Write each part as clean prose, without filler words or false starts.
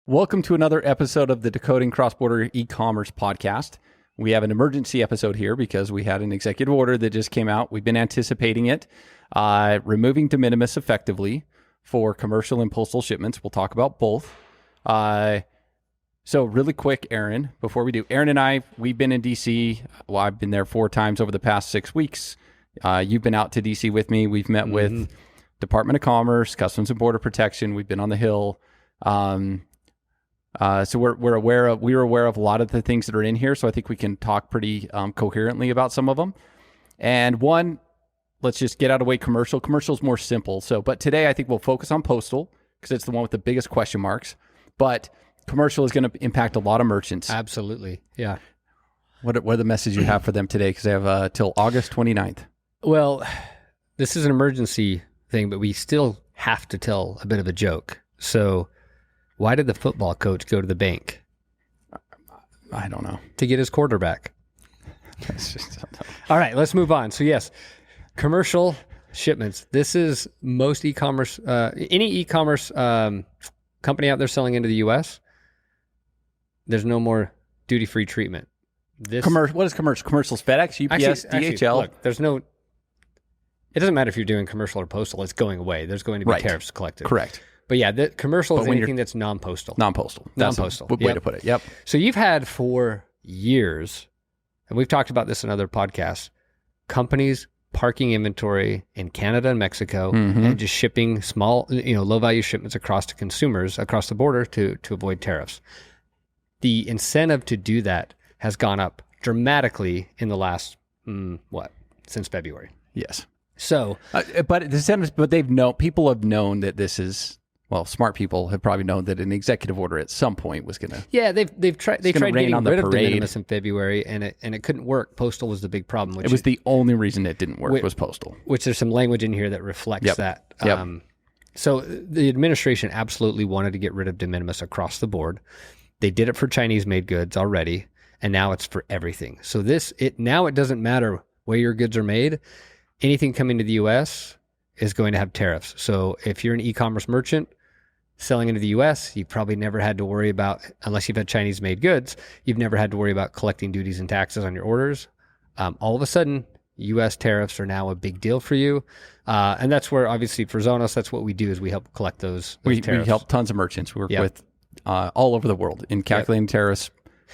Welcome to another episode of the Decoding Cross-Border Ecommerce podcast. We have an emergency episode here because we had an executive order that just came out. We've been anticipating it, removing de minimis effectively for commercial and postal shipments. We'll talk about both. So really quick, Aaron, before we do, Aaron and I, we've been in DC. Well, I've been there 4 times over the past 6 weeks. You've been out to DC with me. We've met with Department of Commerce, Customs and Border Protection. We've been on the Hill. So we're aware of a lot of the things that are in here. So I think we can talk pretty coherently about some of them. And one, let's just get out of the way. Commercial is more simple. But today I think we'll focus on postal because it's the one with the biggest question marks. But commercial is going to impact a lot of merchants. Absolutely. Yeah. What are the messages you have for them today? Because they have till August 29th. Well, this is an emergency thing, but we still have to tell a bit of a joke. So why did the football coach go to the bank? I don't know. To get his quarterback. All right, let's move on. So yes, commercial shipments. This is most e-commerce, any e-commerce company out there selling into the U.S., there's no more duty-free treatment. What is commercial? Commercial's FedEx, UPS, DHL. Look, it doesn't matter if you're doing commercial or postal, it's going away. There's going to be tariffs collected. Correct. But yeah, the commercial is anything that's non-postal. Non-postal. That's a way to put it. Yep. So you've had for years, and we've talked about this in other podcasts, companies parking inventory in Canada and Mexico and just shipping small, low-value shipments across to consumers across the border to avoid tariffs. The incentive to do that has gone up dramatically in the last, since February. Yes. So, but people have known that this is. Well, smart people have probably known that an executive order at some point was going to. Yeah, they tried getting rid of de minimis in February, and it couldn't work. Postal was the big problem. It was the only reason it didn't work was postal. Which there's some language in here that reflects that. So the administration absolutely wanted to get rid of de minimis across the board. They did it for Chinese-made goods already, and now it's for everything. So now it doesn't matter where your goods are made. Anything coming to the U.S. is going to have tariffs. So if you're an e-commerce merchant selling into the U.S., you've probably never had to worry about, unless you've had Chinese-made goods, you've never had to worry about collecting duties and taxes on your orders. All of a sudden, U.S. tariffs are now a big deal for you. And that's where, obviously, for Zonos, that's what we do is we help collect those tariffs. We help tons of merchants. We work with all over the world in calculating tariffs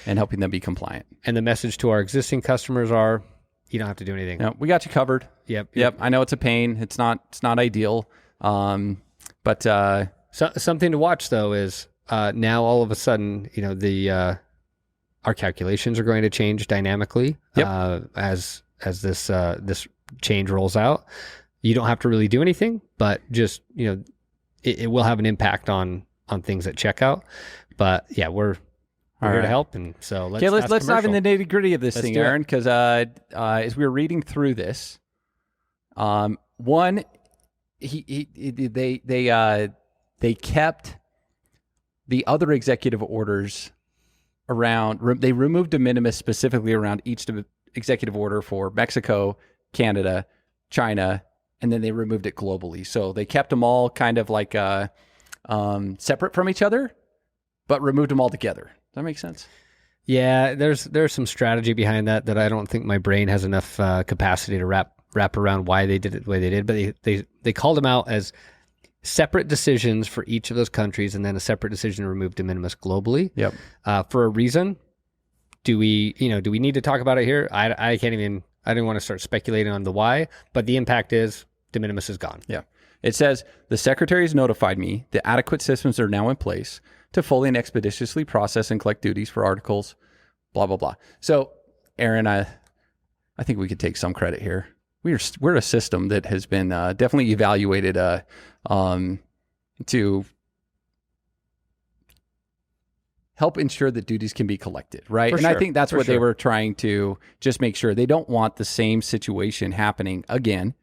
and helping them be compliant. And the message to our existing customers are, you don't have to do anything. No, we got you covered. Yep. I know it's a pain. It's not ideal. But something to watch though is now all of a sudden, our calculations are going to change dynamically as this change rolls out. You don't have to really do anything, but just it will have an impact on things at checkout. But yeah, we're here to help, and so let's dive in the nitty gritty of this thing, Aaron. Because as we were reading through this, they kept the other executive orders around. They removed de minimis specifically around each executive order for Mexico, Canada, China, and then they removed it globally. So they kept them all kind of like separate from each other, but removed them all together. Does that make sense? Yeah, there's some strategy behind that I don't think my brain has enough capacity to wrap around why they did it the way they did. But they called them out as separate decisions for each of those countries, and then a separate decision to remove de minimis globally. Yep. For a reason. Do we need to talk about it here? I didn't want to start speculating on the why, but the impact is de minimis is gone. Yeah. It says the secretary has notified me that adequate systems are now in place to fully and expeditiously process and collect duties for articles, blah, blah, blah. So, Aaron, I think we could take some credit here. We're a system that has been definitely evaluated to help ensure that duties can be collected, right? I think that's what they were trying to just make sure. They don't want the same situation happening again,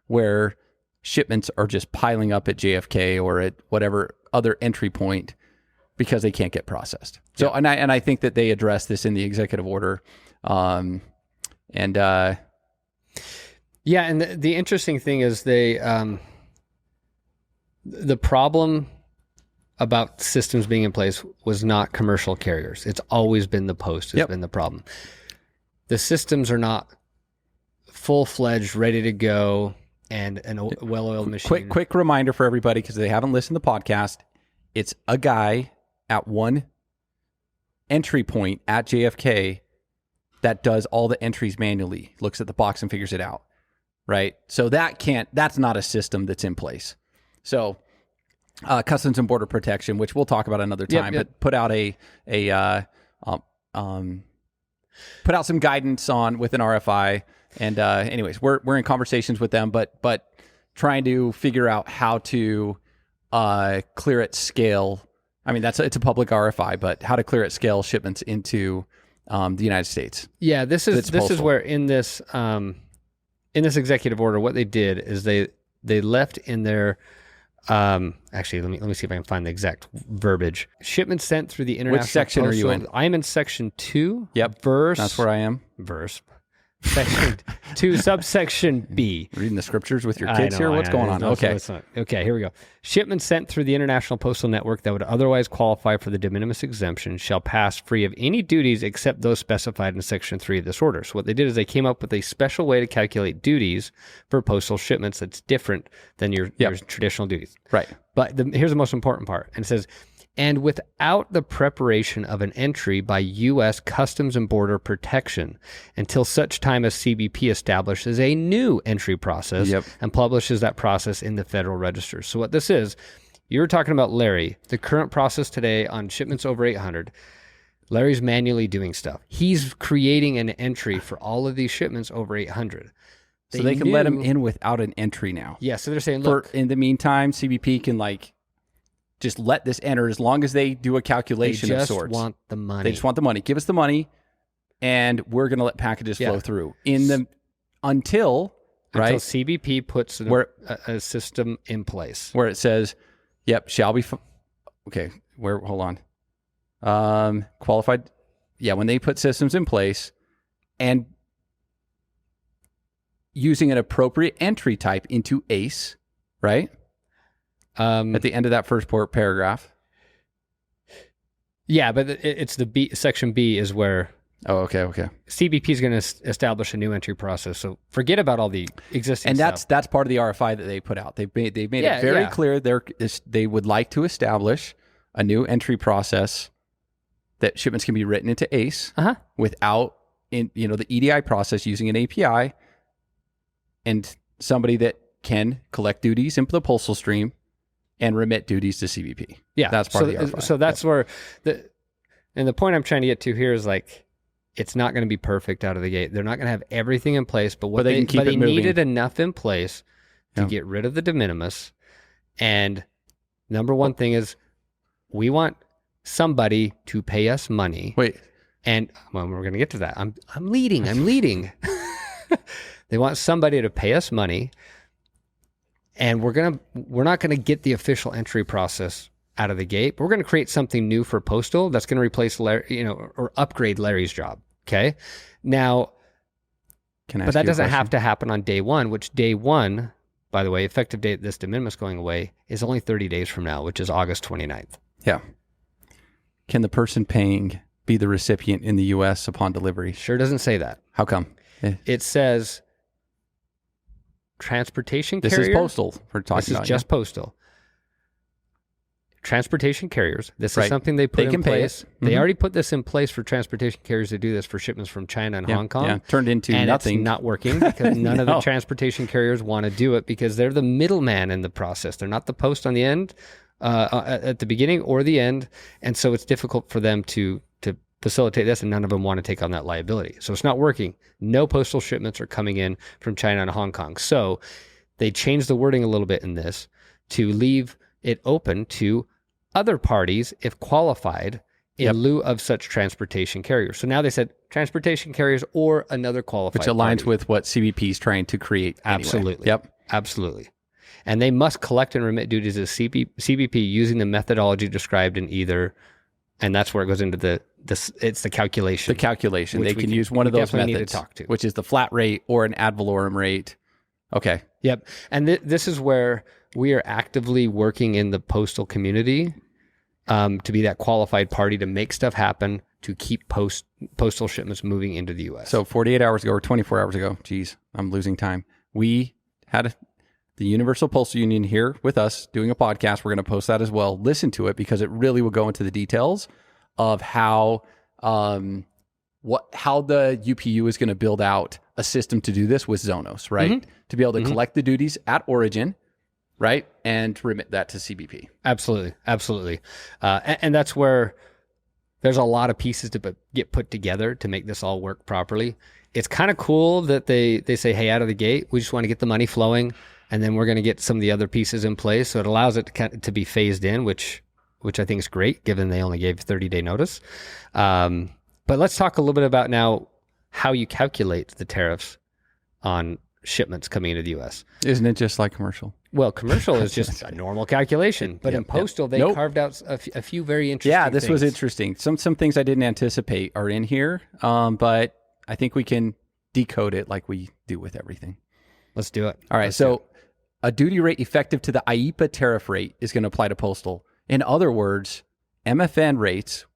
where shipments are just piling up at JFK or at whatever other entry point because they can't get processed. So, and I think that they addressed this in the executive order. And the interesting thing is the problem about systems being in place was not commercial carriers. It's always been the post has been the problem. The systems are not full-fledged, ready to go, and a well-oiled machine. Quick reminder for everybody, because they haven't listened to the podcast. It's a guy at one entry point at JFK that does all the entries manually, looks at the box and figures it out, right? So that's not a system that's in place. So Customs and Border Protection, which we'll talk about another time, but put out put out some guidance on with an RFI. And anyways, we're in conversations with them, but trying to figure out how to clear at scale. I mean, it's a public RFI, but how to clear at scale shipments into the United States. Yeah, this is where in this executive order, what they did is they left in their actually let me see if I can find the exact verbiage. Shipments sent through the international. Which section are you in? I'm in section 2. Yep. That's where I am. Section 2, subsection B. Reading the scriptures with your kids here? What's going on? Okay. Okay, here we go. Shipments sent through the International Postal Network that would otherwise qualify for the de minimis exemption shall pass free of any duties except those specified in Section 3 of this order. So what they did is they came up with a special way to calculate duties for postal shipments that's different than your traditional duties. Right. But here's the most important part. And it says, and without the preparation of an entry by U.S. Customs and Border Protection until such time as CBP establishes a new entry process and publishes that process in the Federal Register. So what this is, you were talking about Larry, the current process today on shipments over 800, Larry's manually doing stuff. He's creating an entry for all of these shipments over 800. So they can let him in without an entry now. Yeah, so they're saying, look. In the meantime, CBP can just let this enter as long as they do a calculation of sorts. They just want the money. They just want the money. Give us the money, and we're going to let packages flow through until CBP puts a system in place where it says, "Yep, shall be." Okay, hold on. Qualified. Yeah, when they put systems in place, and using an appropriate entry type into ACE, right? At the end of that first paragraph. Yeah, but it's the B. Section B is where. Oh, okay. CBP is going to establish a new entry process. So forget about all the existing. And stuff. that's part of the RFI that they put out. They've made it very clear they would like to establish a new entry process that shipments can be written into ACE without the EDI process using an API, and somebody that can collect duties into the postal stream and remit duties to CBP. Yeah, that's part of the RFI. So that's where the point I'm trying to get to here is it's not going to be perfect out of the gate. They're not going to have everything in place, but they needed enough in place to get rid of the de minimis. And number one thing is we want somebody to pay us money. Wait. And we're going to get to that. I'm leading. They want somebody to pay us money. And we're not going to get the official entry process out of the gate. But we're going to create something new for Postal that's going to replace Larry, or upgrade Larry's job. Okay. Now, but that doesn't have to happen on day one, which day one, by the way, effective date this de minimis going away is only 30 days from now, which is August 29th. Yeah. Can the person paying be the recipient in the U.S. upon delivery? Sure doesn't say that. How come? It says transportation carrier. This is Postal we're talking about. This is just Postal. Transportation carriers. This is something they put in place. They already put this in place for transportation carriers to do this for shipments from China and Hong Kong. Yeah, turned into nothing. It's not working because none of the transportation carriers want to do it because they're the middleman in the process. They're not the post on the end, at the beginning or the end. And so it's difficult for them to facilitate this, and none of them want to take on that liability. So it's not working. No postal shipments are coming in from China and Hong Kong. So they changed the wording a little bit in this to leave it open to other parties if qualified in lieu of such transportation carriers. So now they said transportation carriers or another qualified which aligns party. With what CBP is trying to create Absolutely. Anyway. Yep. Absolutely. And they must collect and remit duties to CBP using the methodology described in either, and that's where it goes into it's the calculation. The calculation. They can use one of those methods, need to talk to. Which is the flat rate or an ad valorem rate. Okay. Yep. And this is where we are actively working in the postal community to be that qualified party to make stuff happen, to keep postal shipments moving into the U.S. So 48 hours ago or 24 hours ago, geez, I'm losing time. We had the Universal Postal Union here with us doing a podcast. We're going to post that as well. Listen to it because it really will go into the details of how the UPU is going to build out a system to do this with Zonos, right? To be able to collect the duties at origin, right? And remit that to CBP. Absolutely. And that's where there's a lot of pieces to get put together to make this all work properly. It's kind of cool that they say, hey, out of the gate, we just want to get the money flowing, and then we're going to get some of the other pieces in place. So it allows it to be phased in, which I think is great, given they only gave 30-day notice. But let's talk a little bit about now how you calculate the tariffs on shipments coming into the U.S. Isn't it just like commercial? Well, commercial is just a normal calculation, but in postal, they carved out a few very interesting things. Was interesting. Some things I didn't anticipate are in here, but I think we can decode it like we do with everything. Let's do it. All right. So a duty rate effective to the IEEPA tariff rate is going to apply to postal. In other words, MFN rates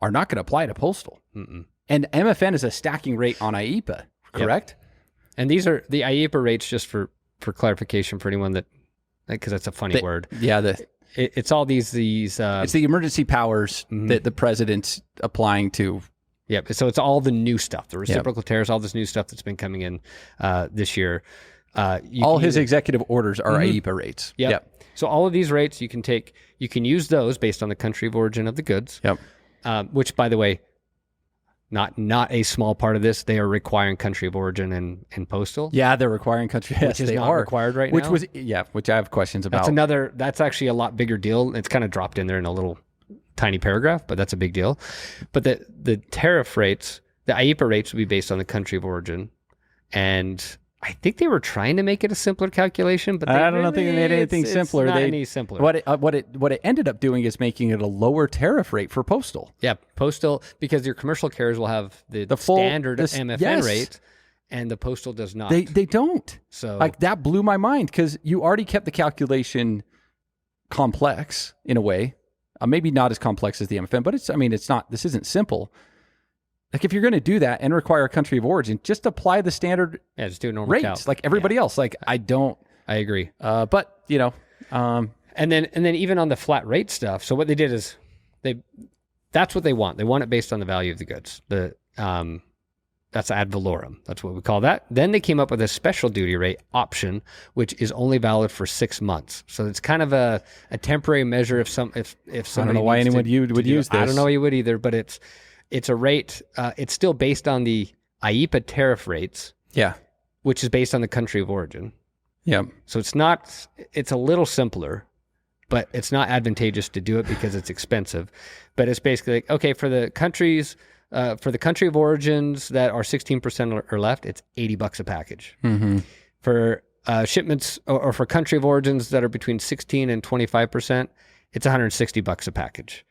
are not going to apply to postal. And MFN is a stacking rate on IEEPA, correct? Yep. And these are the IEEPA rates, just for clarification for anyone because that's a funny word. Yeah. It's all these. It's the emergency powers that the president's applying to. Yep. So it's all the new stuff, the reciprocal tariffs, all this new stuff that's been coming in this year. All his executive orders are IEEPA rates. Yep. So all of these rates you can use those based on the country of origin of the goods. Yep. Which, by the way, not a small part of this. They are requiring country of origin in postal. Yeah, they're requiring country. Which is not required right now. Which I have questions about. That's actually a lot bigger deal. It's kind of dropped in there in a little tiny paragraph, but that's a big deal. But the tariff rates, the IEEPA rates, would be based on the country of origin, and I think they were trying to make it a simpler calculation, but I don't think they made anything simpler. It's not any simpler. What it ended up doing is making it a lower tariff rate for postal. Yeah, postal, because your commercial carriers will have the full standard MFN rate, and the postal does not. They don't. So like that blew my mind because you already kept the calculation complex in a way. Maybe not as complex as the MFN, but it's not. This isn't simple. Like if you're going to do that and require a country of origin, just apply the standard just do a normal rates like everybody else. Like I agree. But and then even on the flat rate stuff. So what they did is that's what they want. They want it based on the value of the goods. That's ad valorem. That's what we call that. Then they came up with a special duty rate option, which is only valid for 6 months. So it's kind of a temporary measure if somebody I don't know why anyone would use this. I don't know you would either, but it's a rate. It's still based on the IEEPA tariff rates. Yeah. Which is based on the country of origin. Yeah. So it's a little simpler, but it's not advantageous to do it because it's expensive. But it's basically like, okay, for the countries, for the country of origins that are 16% or left, it's $80 a package. For shipments or for country of origins that are between 16 and 25%, it's $160 a package.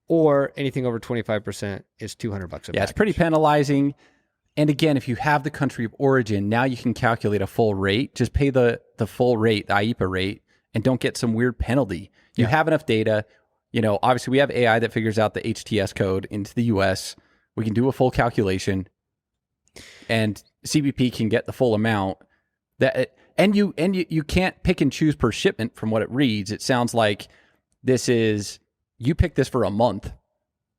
Or anything over 25% is $200 a package. Yeah, it's pretty penalizing. And again, if you have the country of origin, now you can calculate a full rate. Just pay the full rate, the IEEPA rate, and don't get some weird penalty. You have enough data. Obviously we have AI that figures out the HTS code into the US. We can do a full calculation, and CBP can get the full amount. And you can't pick and choose per shipment from what it reads. It sounds like this is, you pick this for a month,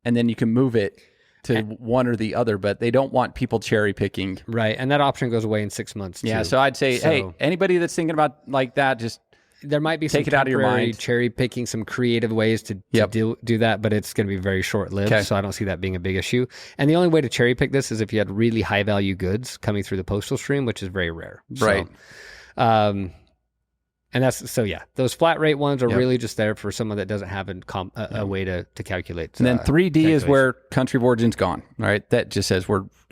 and then you can move it to one or the other, but they don't want people cherry picking. Right, and that option goes away in 6 months too. Yeah, so I'd say, hey, anybody that's thinking about like that, just there might be take some it out of your mind. Cherry picking, some creative ways to do that, but it's going to be very short lived. Okay. So I don't see that being a big issue. And the only way to cherry pick this is if you had really high value goods coming through the postal stream, which is very rare. Right. So, and those flat rate ones are really just there for someone that doesn't have a way to calculate. And then 3D is where country of origin's gone. Right. That just says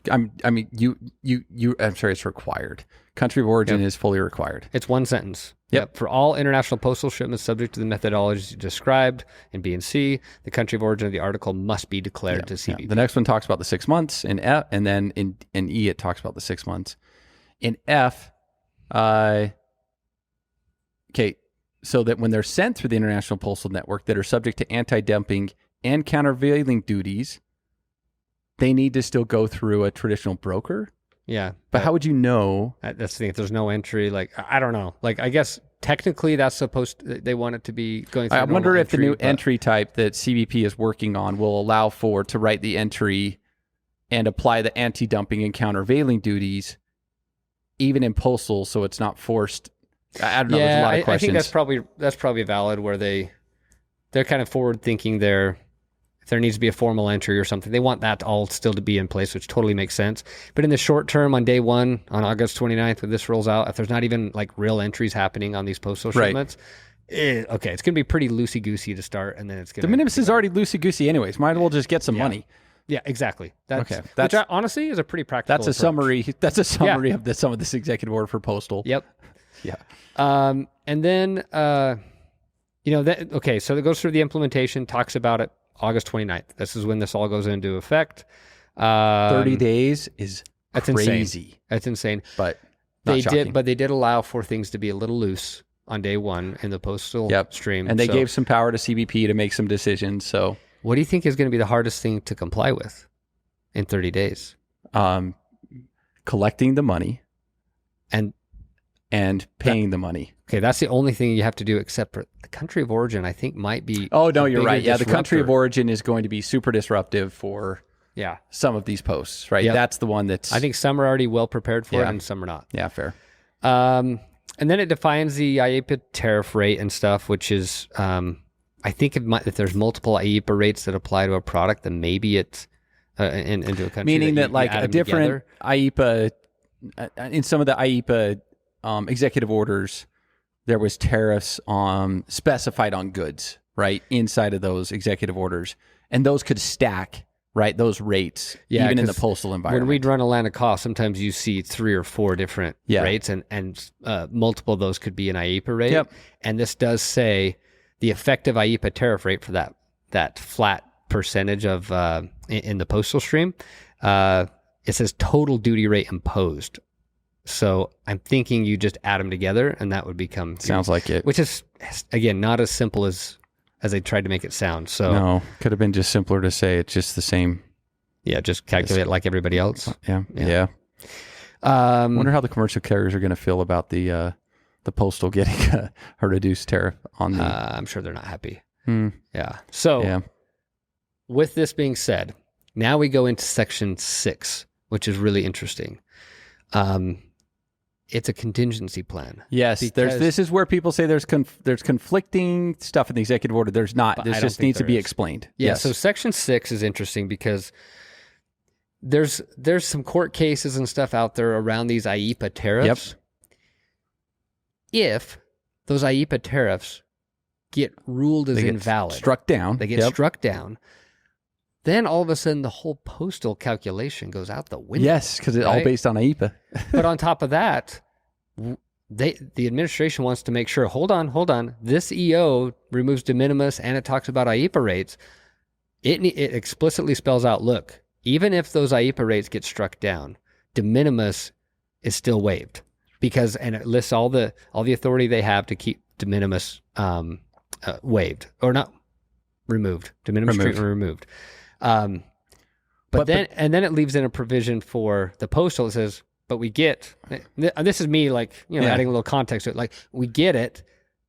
I'm sorry, it's required. Country of origin is fully required. It's one sentence. Yep. For all international postal shipments subject to the methodologies described in B and C, the country of origin of the article must be declared to CBP. Yeah. The next one talks about the 6 months in F, and then in E it talks about the 6 months. In F, okay, so that when they're sent through the International Postal Network that are subject to anti-dumping and countervailing duties, they need to still go through a traditional broker. Yeah. But how would you know? That's the thing. If there's no entry, like, I don't know. Like, I guess technically that's they want it to be going through. I wonder if the new entry type that CBP is working on will allow to write the entry and apply the anti-dumping and countervailing duties even in postal, so it's not forced. I don't know. There's a lot of questions. I think that's probably valid, where they're kind of forward thinking there. If there needs to be a formal entry or something, they want that all still to be in place, which totally makes sense. But in the short term, on day one, on August 29th, when this rolls out, if there's not even like real entries happening on these postal shipments, okay, it's going to be pretty loosey-goosey to start, and then it's going to... The minimis is already loosey-goosey anyways. Might as well just get some money. Yeah, exactly. Which honestly is a pretty practical That's a approach. summary. That's a summary of some of this executive order for postal. Yep. Yeah. And then, so it goes through the implementation, talks about it August 29th. This is when this all goes into effect. 30 days is crazy. Insane. That's insane. But they did allow for things to be a little loose on day one in the postal stream. And they gave some power to CBP to make some decisions. So what do you think is going to be the hardest thing to comply with in 30 days? Collecting the money and paying the money. Okay, that's the only thing you have to do, except for the country of origin, I think might be... Oh, no, you're right. Yeah, the country of origin is going to be super disruptive for some of these posts, right? Yep. That's the one that's... I think some are already well prepared for it and some are not. Yeah, fair. And then it defines the IEEPA tariff rate and stuff, which is... I think if there's multiple IEEPA rates that apply to a product, then maybe it's into a country. Meaning that like a different IEEPA... in some of the IEEPA executive orders, there was tariffs specified on goods, right, inside of those executive orders. And those could stack, right, those rates, even in the postal environment. When we'd run a line of cost, sometimes you see 3 or 4 different rates, and multiple of those could be an IEEPA rate. Yep. And this does say the effective IEEPA tariff rate for that flat percentage of in the postal stream, it says total duty rate imposed. So I'm thinking you just add them together and that would become... Sounds like it. Which is, again, not as simple as they tried to make it sound. So no, could have been just simpler to say it's just the same. Yeah, just calculate it like everybody else. Yeah. Wonder how the commercial carriers are going to feel about the postal getting a reduced tariff on the... I'm sure they're not happy. Yeah. So with this being said, now we go into section 6, which is really interesting. It's a contingency plan. Yes, this is where people say there's conflicting stuff in the executive order. There's not. This just needs to be explained. Yeah, yes. So section 6 is interesting because there's some court cases and stuff out there around these IEEPA tariffs. Yep. If those IEEPA tariffs get ruled as invalid, struck down, they get struck down, then all of a sudden the whole postal calculation goes out the window. Yes, because it's all based on IEEPA. But on top of that, the administration wants to make sure, hold on, this EO removes de minimis and it talks about IEEPA rates. It explicitly spells out, look, even if those IEEPA rates get struck down, de minimis is still waived, and it lists all the authority they have to keep de minimis waived, or not removed, de minimis treatment removed. But then it leaves in a provision for the postal that says, but we get, this is me adding a little context to it, like we get it,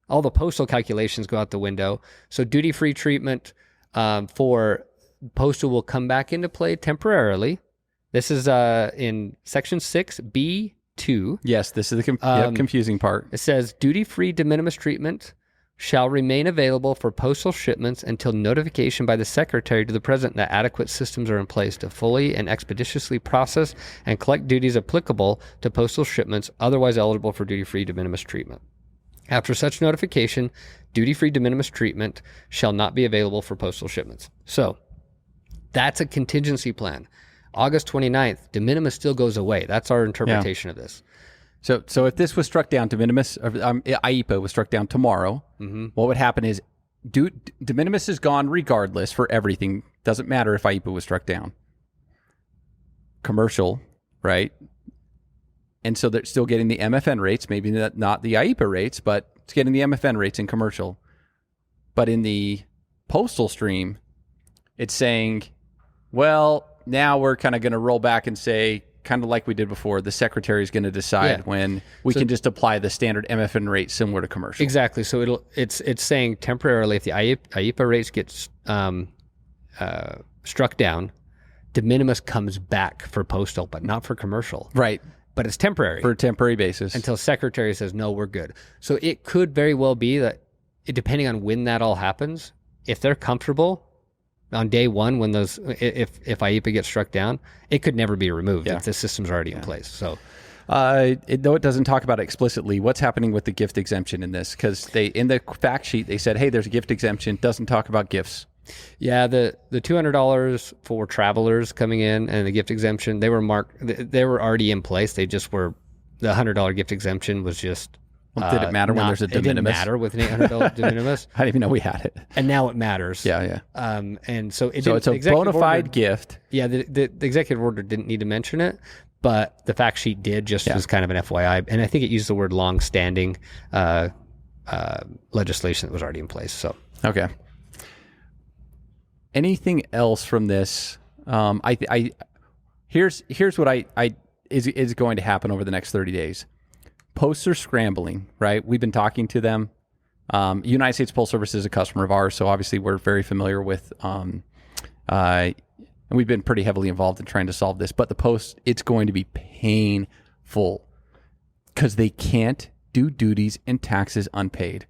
all the postal calculations go out the window. So duty-free treatment for postal will come back into play temporarily. This is in section 6B2. Yes, this is the confusing part. It says duty-free de minimis treatment shall remain available for postal shipments until notification by the Secretary to the President that adequate systems are in place to fully and expeditiously process and collect duties applicable to postal shipments otherwise eligible for duty-free de minimis treatment. After such notification, duty-free de minimis treatment shall not be available for postal shipments. So that's a contingency plan. August 29th, de minimis still goes away. That's our interpretation of this. So if this was struck down, de minimis, IEEPA was struck down tomorrow, what would happen is de minimis is gone regardless for everything. Doesn't matter if IEEPA was struck down. Commercial, right? And so they're still getting the MFN rates, maybe not the IEEPA rates, but It's getting the MFN rates in commercial. But in the postal stream, it's saying, well, now we're kind of going to roll back and say, kind of like we did before, the secretary is going to decide when we can just apply the standard MFN rate similar to commercial. Exactly. So it's saying temporarily if the IEPA rates get struck down, de minimis comes back for postal, but not for commercial. Right. But it's temporary. For a temporary basis. Until secretary says, no, we're good. So it could very well be that, depending on when that all happens, if they're comfortable on day one, when those, if IEPA gets struck down, it could never be removed if the system's already in place. So, though it doesn't talk about it explicitly, what's happening with the gift exemption in this? Because in the fact sheet they said, hey, there's a gift exemption. Doesn't talk about gifts. Yeah, the $200 for travelers coming in and the gift exemption, they were already in place. They just were, the $100 gift exemption was just. Well, did it matter when there's a de minimis? It didn't matter with an $800 de minimis. I didn't even know we had it. And now it matters. Yeah. And so it's a bona fide gift. Yeah, the executive order didn't need to mention it, but the fact sheet did, just as kind of an FYI. And I think it used the word long-standing legislation that was already in place. So okay. Anything else from this? Here's what is going to happen over the next 30 days. Posts are scrambling, right? We've been talking to them. United States Postal Service is a customer of ours, so obviously we're very familiar with, and we've been pretty heavily involved in trying to solve this. But the Post, it's going to be painful because they can't do duties and taxes unpaid.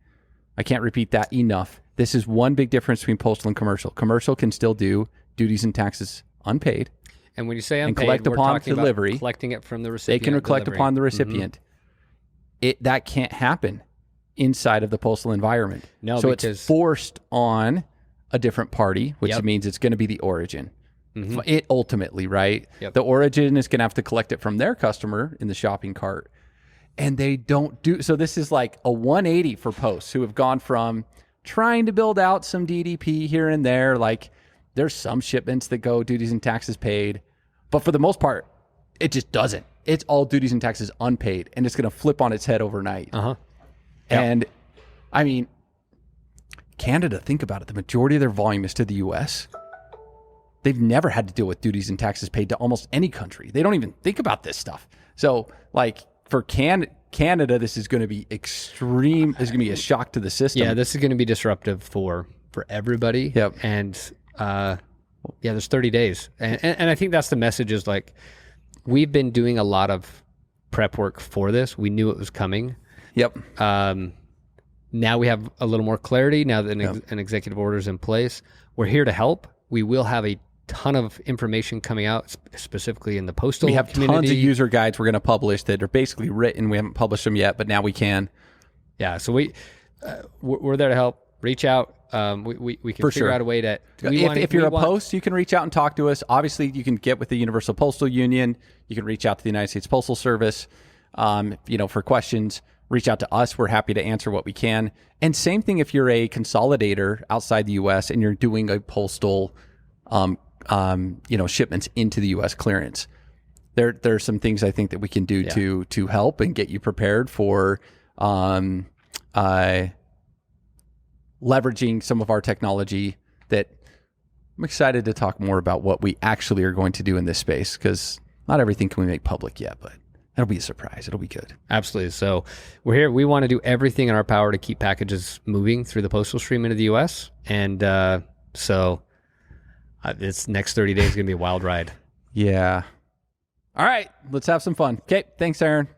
I can't repeat that enough. This is one big difference between postal and commercial. Commercial can still do duties and taxes unpaid. And when you say unpaid, and collect upon delivery, collecting it from the recipient. They can collect upon the recipient. Mm-hmm. That can't happen inside of the postal environment. No, so it's forced on a different party, which means it's going to be the origin. Mm-hmm. It ultimately, right? Yep. The origin is going to have to collect it from their customer in the shopping cart. And they don't do, so this is like a 180 for posts who have gone from trying to build out some DDP here and there. Like there's some shipments that go duties and taxes paid, but for the most part, it just doesn't. It's all duties and taxes unpaid, and it's going to flip on its head overnight. Uh-huh. And I mean, Canada, think about it. The majority of their volume is to the U.S. They've never had to deal with duties and taxes paid to almost any country. They don't even think about this stuff. So like for Canada, this is going to be extreme. This is going to be a shock to the system. Yeah, this is going to be disruptive for everybody. Yep. And there's 30 days. And I think that's the message is like, we've been doing a lot of prep work for this. We knew it was coming. Yep. Now we have a little more clarity. Now that an executive order is in place, we're here to help. We will have a ton of information coming out, specifically in the postal community. We have tons of user guides we're going to publish that are basically written. We haven't published them yet, but now we can. Yeah. So we're there to help. Reach out. We can figure out a way to. If you're a post, you can reach out and talk to us. Obviously, you can get with the Universal Postal Union. You can reach out to the United States Postal Service. For questions, reach out to us. We're happy to answer what we can. And same thing if you're a consolidator outside the U.S. and you're doing a postal, shipments into the U.S. clearance. There's some things I think that we can do to help and get you prepared for leveraging some of our technology. That I'm excited to talk more about what we actually are going to do in this space, because not everything can we make public yet, but that'll be a surprise. It'll be good. Absolutely. So we're here. We want to do everything in our power to keep packages moving through the postal stream into the U.S. And this next 30 days is going to be a wild ride. Yeah. All right. Let's have some fun. Okay. Thanks, Aaron.